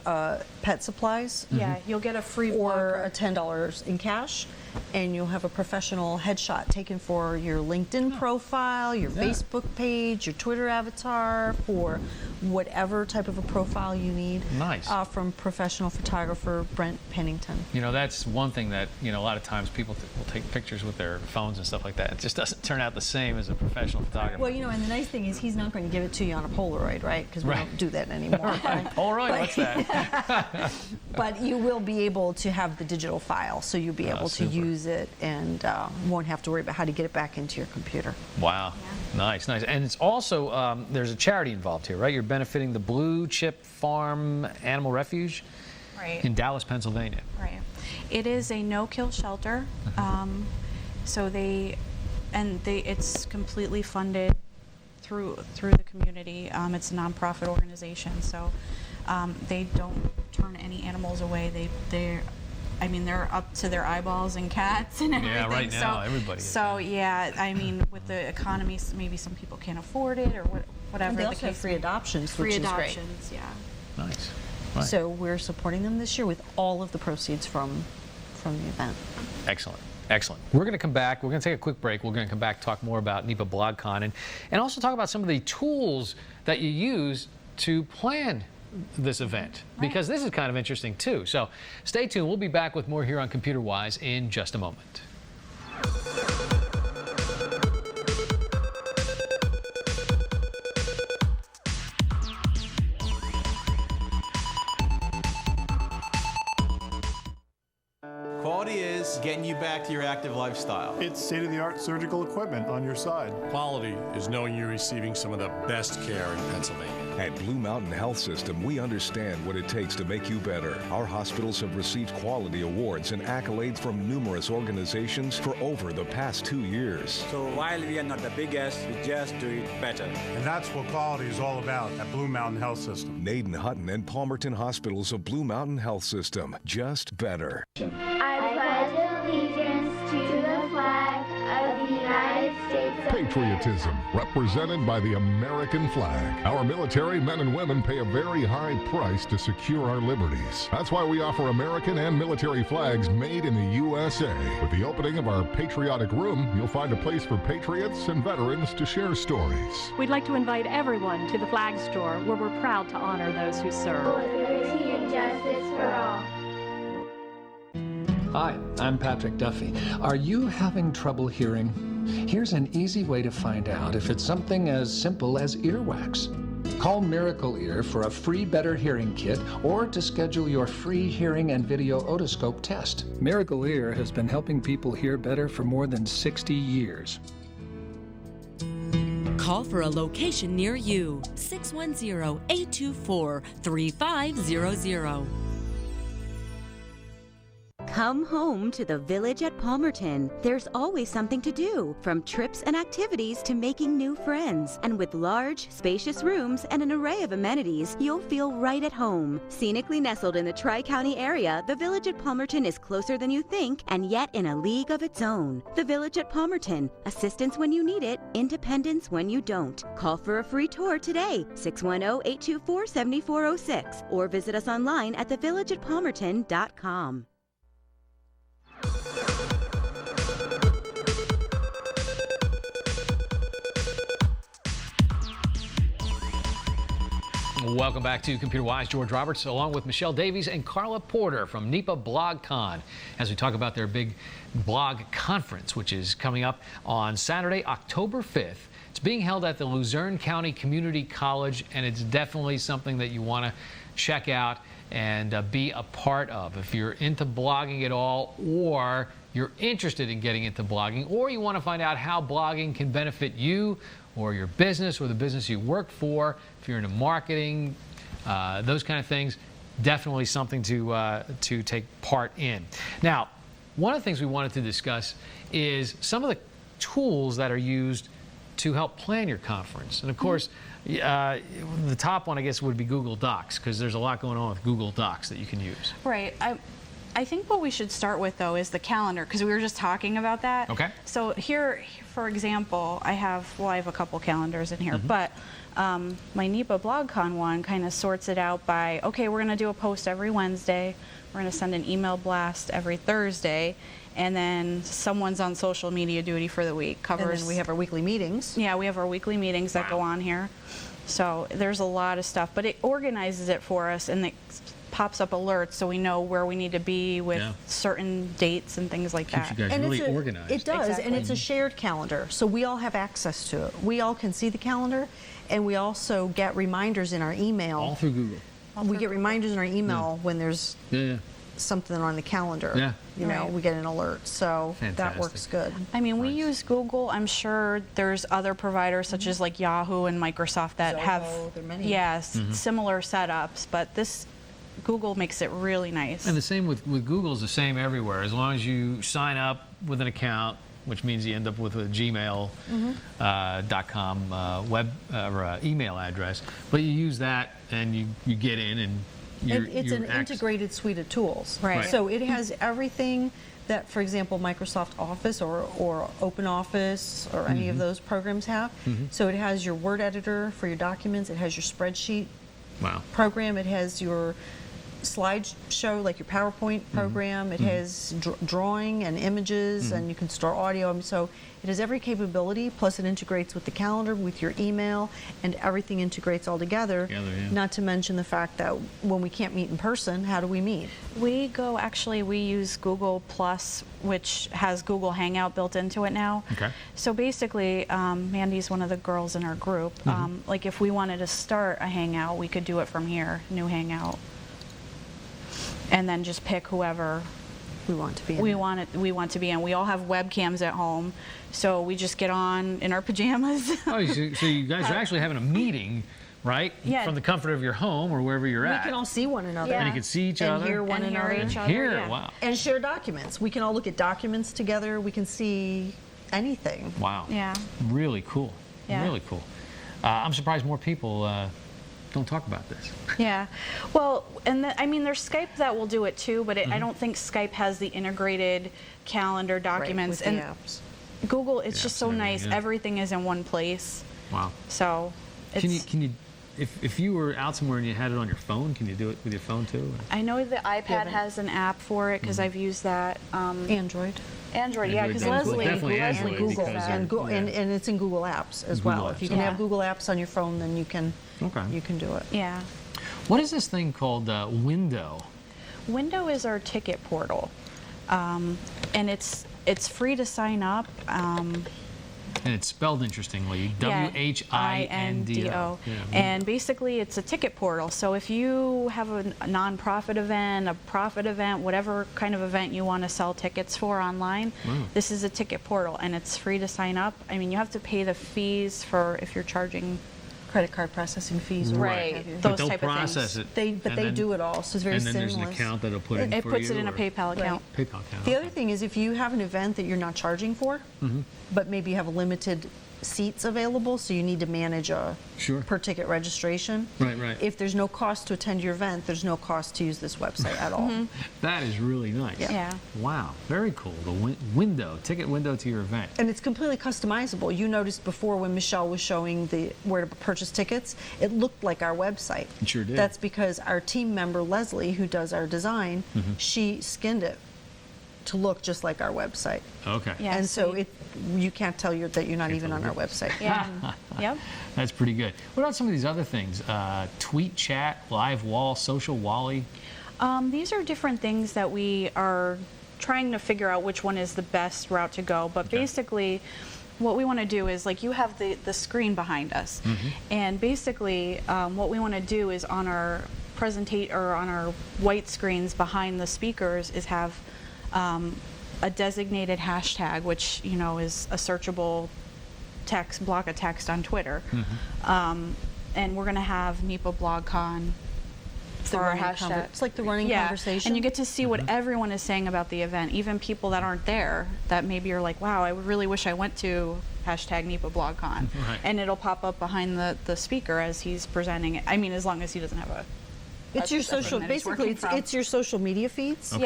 pet supplies. Yeah, you'll get a free or a $10 in cash, and you'll have a professional headshot taken for your LinkedIn profile, your Facebook page, your Twitter avatar, for whatever type of a profile you need. Nice. From professional photographer Brent Pennington. You know, that's one thing that, you know, a lot of times people will take pictures with their phones and stuff like that. It just doesn't turn out the same as a professional photographer. Well, you know, and the nice thing is he's not going to give it to you on a Polaroid, right? Because we don't do that anymore. Polaroid? What's that? But you will be able to have the digital file, so you'll be able to use it and won't have to worry about how to get it back into your computer. Wow. Yeah. Nice, nice. And it's also, there's a charity involved here, right? You're benefiting the Blue Chip Farm Animal Refuge in Dallas, Pennsylvania. Right. It is a no-kill shelter. So it's completely funded through the community. It's a nonprofit organization, so they don't turn any animals away. They're up to their eyeballs in cats and everything. Yeah, right now, everybody is. So, yeah, I mean, with the economy, maybe some people can't afford it or whatever. And they the also case have free adoptions, which is great. Free adoptions, yeah. Nice. Right. So we're supporting them this year with all of the proceeds from the event. Excellent. Excellent. We're going to come back. We're going to take a quick break. We're going to come back, talk more about NEPA BlogCon, and also talk about some of the tools that you use to plan this event, because this is kind of interesting too. So stay tuned. We'll be back with more here on Computerwise in just a moment. Quality is getting you back to your active lifestyle. It's state-of-the-art surgical equipment on your side. Quality is knowing you're receiving some of the best care in Pennsylvania. At Blue Mountain Health System, we understand what it takes to make you better. Our hospitals have received quality awards and accolades from numerous organizations for over the past 2 years. So while we are not the biggest, we just do it better. And that's what quality is all about at Blue Mountain Health System. Naden Hutton and Palmerton Hospitals of Blue Mountain Health System. Just better. I pledge allegiance to the flag of the United States of Patriotism, represented by the American flag. Our military men and women pay a very high price to secure our liberties. That's why we offer American and military flags made in the USA. With the opening of our Patriotic Room, you'll find a place for patriots and veterans to share stories. We'd like to invite everyone to the flag store, where we're proud to honor those who serve. Liberty and justice for all. Hi, I'm Patrick Duffy. Are you having trouble hearing? Here's an easy way to find out if it's something as simple as earwax. Call Miracle Ear for a free Better Hearing Kit or to schedule your free hearing and video otoscope test. Miracle Ear has been helping people hear better for more than 60 years. Call for a location near you. 610-824-3500. Come home to the Village at Palmerton. There's always something to do, from trips and activities to making new friends. And with large, spacious rooms and an array of amenities, you'll feel right at home. Scenically nestled in the Tri-County area, the Village at Palmerton is closer than you think, and yet in a league of its own. The Village at Palmerton. Assistance when you need it, independence when you don't. Call for a free tour today, 610-824-7406, or visit us online at thevillageatpalmerton.com. Welcome back to Computerwise. George Roberts, along with Michelle Davies and Karla Porter from NEPA BlogCon, as we talk about their big blog conference, which is coming up on Saturday, October 5th. It's being held at the Luzerne County Community College, and it's definitely something that you want to check out and be a part of. If you're into blogging at all, or you're interested in getting into blogging, or you want to find out how blogging can benefit you or your business or the business you work for, if you're into marketing, those kind of things, definitely something to take part in. Now, one of the things we wanted to discuss is some of the tools that are used to help plan your conference. And of course, the top one, I guess, would be Google Docs, because there's a lot going on with Google Docs that you can use. Right. I think what we should start with, though, is the calendar, because we were just talking about that. Okay. So here, for example, I have a couple calendars in here, but my NEPA BlogCon one kind of sorts it out by, okay, we're going to do a post every Wednesday, we're going to send an email blast every Thursday, and then someone's on social media duty for the week. Covers. And then we have our weekly meetings. Yeah, we have our weekly meetings that go on here. So there's a lot of stuff, but it organizes it for us, and it pops up alerts so we know where we need to be with certain dates and things like that. Keeps you guys really organized. It does, Exactly. and it's a shared calendar, so we all have access to it. We all can see the calendar, and we also get reminders in our email. All through Google. We get reminders in our email when there's something on the calendar. Yeah. You know, we get an alert, so that Fantastic. works good. I mean, we use Google. I'm sure there's other providers such as like Yahoo and Microsoft that have there are many. similar setups, but this Google makes it really nice. And the same with Google is the same everywhere. As long as you sign up with an account, which means you end up with a gmail.com web or email address, but you use that and you get in and It's an integrated suite of tools. Right. So it has everything that, for example, Microsoft Office or Open Office or any of those programs have. So it has your Word editor for your documents. It has your spreadsheet program. It has your slideshow, like your PowerPoint program. It has drawing and images, and you can store audio. So it has every capability, plus it integrates with the calendar, with your email, and everything integrates all together. Not to mention the fact that when we can't meet in person, how do we meet? We use Google Plus, which has Google Hangout built into it now. Okay. So basically, Mandy's one of the girls in our group. Like if we wanted to start a Hangout, we could do it from here, new Hangout. And then just pick whoever we want to be in. We want to be in. We all have webcams at home, so we just get on in our pajamas. So you guys are actually having a meeting, right? Yeah. From the comfort of your home or wherever you're at. We can all see one another. And you can see each other. And hear one another. Wow. And share documents. We can all look at documents together. We can see anything. Wow. Yeah. Really cool. Yeah. Really cool. I'm surprised more people don't talk about this. Yeah. Well, and I mean, there's Skype that will do it too, but I don't think Skype has the integrated calendar documents. Right, with and the apps. Google, it's just so nice. Yeah. Everything is in one place. Wow. So it's... Can you if you were out somewhere and you had it on your phone, can you do it with your phone too? I know the iPad has an app for it because I've used that. Android, yeah, because Leslie Android Google, because and it's in Google Apps as well. If you can have Google Apps on your phone, then you can do it. Yeah. What is this thing called Window? Window is our ticket portal, and it's free to sign up. And it's spelled interestingly, WHINDO. And basically, it's a ticket portal. So if you have a nonprofit event, a profit event, whatever kind of event you want to sell tickets for online, this is a ticket portal, and it's free to sign up. I mean, you have to pay the fees for if you're charging credit card processing fees, those type of things. They do it all, so it's very seamless. And then there's an account that'll put in for you. It puts it in a PayPal account. PayPal account. The other thing is if you have an event that you're not charging for, but maybe you have limited seats available, so you need to manage a per ticket registration. Right. If there's no cost to attend your event, there's no cost to use this website at all. That is really nice. Yeah. Wow, very cool. The ticket window to your event. And it's completely customizable. You noticed before when Michelle was showing where to purchase tickets, it looked like our website. It sure did. That's because our team member, Leslie, who does our design, she skinned it to look just like our website. Okay. Yeah, and so you can't tell that you're not even on our website. Yeah. Yep. That's pretty good. What about some of these other things? Tweet chat, live wall, social wally? These are different things that we are trying to figure out which one is the best route to go. But basically, what we want to do is, like, you have the screen behind us. And basically, what we want to do is on our on our white screens behind the speakers is have a designated hashtag, which is a searchable block of text on Twitter, and we're going to have NEPA BlogCon for our hashtag. It's like the running conversation, and you get to see what everyone is saying about the event, even people that aren't there. That maybe you're like, wow, I really wish I went to hashtag NEPA BlogCon, and it'll pop up behind the speaker as he's presenting it. I mean, as long as he doesn't have a It's your social, basically, it's your social media feeds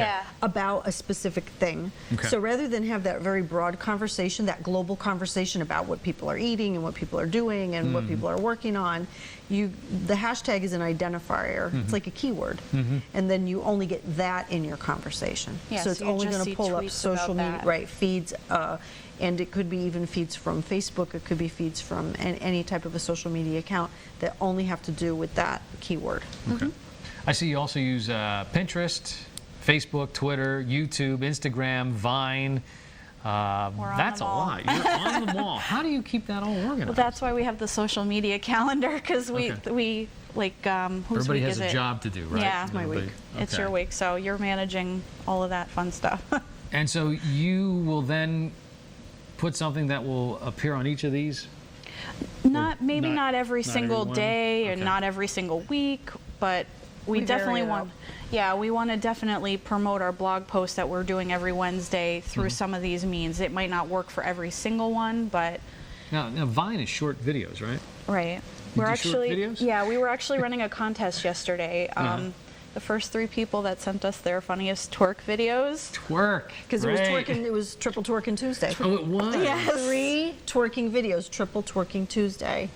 about a specific thing. So rather than have that very broad conversation, that global conversation about what people are eating and what people are doing and what people are working on, the hashtag is an identifier. It's like a keyword. And then you only get that in your conversation. So it's only going to pull up social media, feeds. And it could be even feeds from Facebook. It could be feeds from any type of a social media account that only have to do with that keyword. I see you also use Pinterest, Facebook, Twitter, YouTube, Instagram, Vine. That's a lot. You're on them all. How do you keep that all organized? Well, that's why we have the social media calendar, because we like whose everybody week has is a it? job to do, right? Yeah, it's my week. It's your week, so you're managing all of that fun stuff. And so you will then put something that will appear on each of these? Not every single day or not every single week, but we definitely want. Yeah, we want to definitely promote our blog posts that we're doing every Wednesday through some of these means. It might not work for every single one, but now Vine is short videos, right? Right. We're actually short videos? We were actually running a contest yesterday. The first 3 people that sent us their funniest twerk videos. Twerk. Because it was twerking. It was Triple Twerking Tuesday. Oh, it was. Yes. 3 twerking videos. Triple Twerking Tuesday.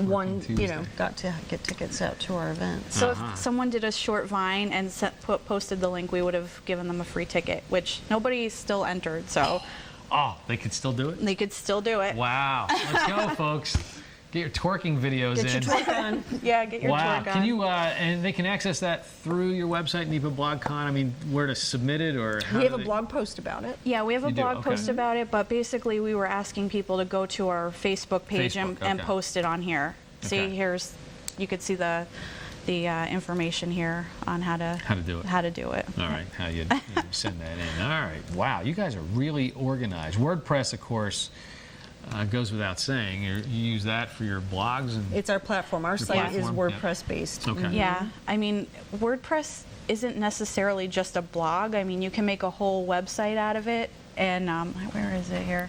One, got to get tickets out to our event. So if someone did a short Vine and posted the link, we would have given them a free ticket, which nobody still entered. So. Oh, they could still do it. They could still do it. Wow. Let's go, folks. Get your twerking videos in. Get your twerk on. Yeah, get your twerk on. Can you, and they can access that through your website, NEPA BlogCon? I mean, where to submit it or how we have a blog post about it. Yeah, we have a blog post about it, but basically we were asking people to go to our Facebook page and post it on here. See, you could see the information here on how to do it. All right, how you send that in. All right, wow, you guys are really organized. WordPress, of course, goes without saying. You use that for your blogs? And it's our platform. Our site is WordPress based. Okay. Yeah, I mean, WordPress isn't necessarily just a blog. I mean, you can make a whole website out of it. And where is it here?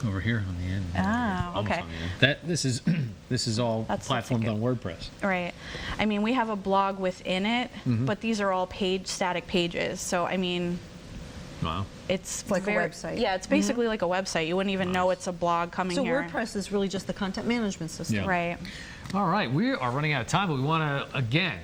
Over here on the end. Ah, okay. This is all platformed on WordPress. Right. I mean, we have a blog within it, but these are all static pages. So I mean. Wow. It's like a website. Yeah, it's basically like a website. You wouldn't even know it's a blog coming here. So WordPress is really just the content management system. Yeah. Right. All right, we are running out of time, but we want to, again,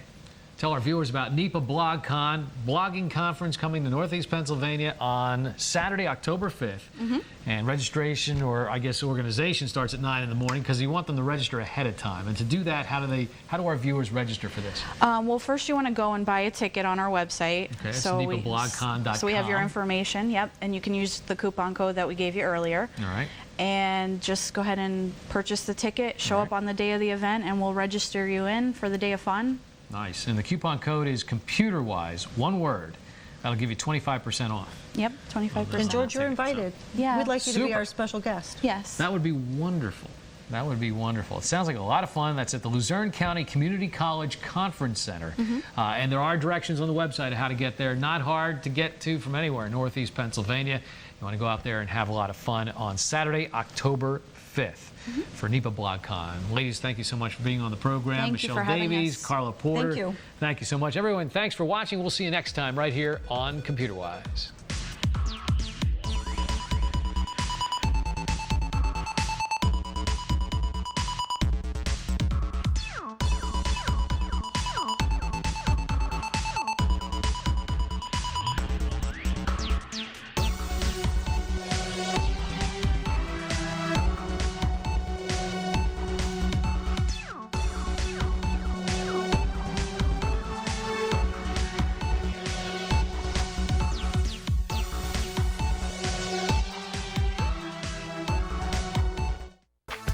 tell our viewers about NEPA BlogCon, blogging conference coming to Northeast Pennsylvania on Saturday, October 5th. And registration, or I guess organization, starts at 9 in the morning because you want them to register ahead of time. And to do that, how do our viewers register for this? Well, first you want to go and buy a ticket on our website. Okay, it's NEPABlogCon.com. So we have your information, and you can use the coupon code that we gave you earlier. All right. And just go ahead and purchase the ticket, show up on the day of the event, and we'll register you in for the day of fun. Nice. And the coupon code is Computerwise, one word. That'll give you 25% off. Yep, 25%. And George, you're invited. Yeah. We'd like you to be our special guest. Yes. That would be wonderful. That would be wonderful. It sounds like a lot of fun. That's at the Luzerne County Community College Conference Center. And there are directions on the website of how to get there. Not hard to get to from anywhere in Northeast Pennsylvania. You want to go out there and have a lot of fun on Saturday, October 5th. For NEPA BlogCon. Ladies, thank you so much for being on the program. Michelle Davies, Karla Porter. Thank you. Thank you so much. Everyone, thanks for watching. We'll see you next time right here on Computerwise.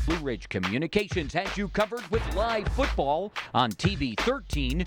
Blue Ridge Communications has you covered with live football on TV 13.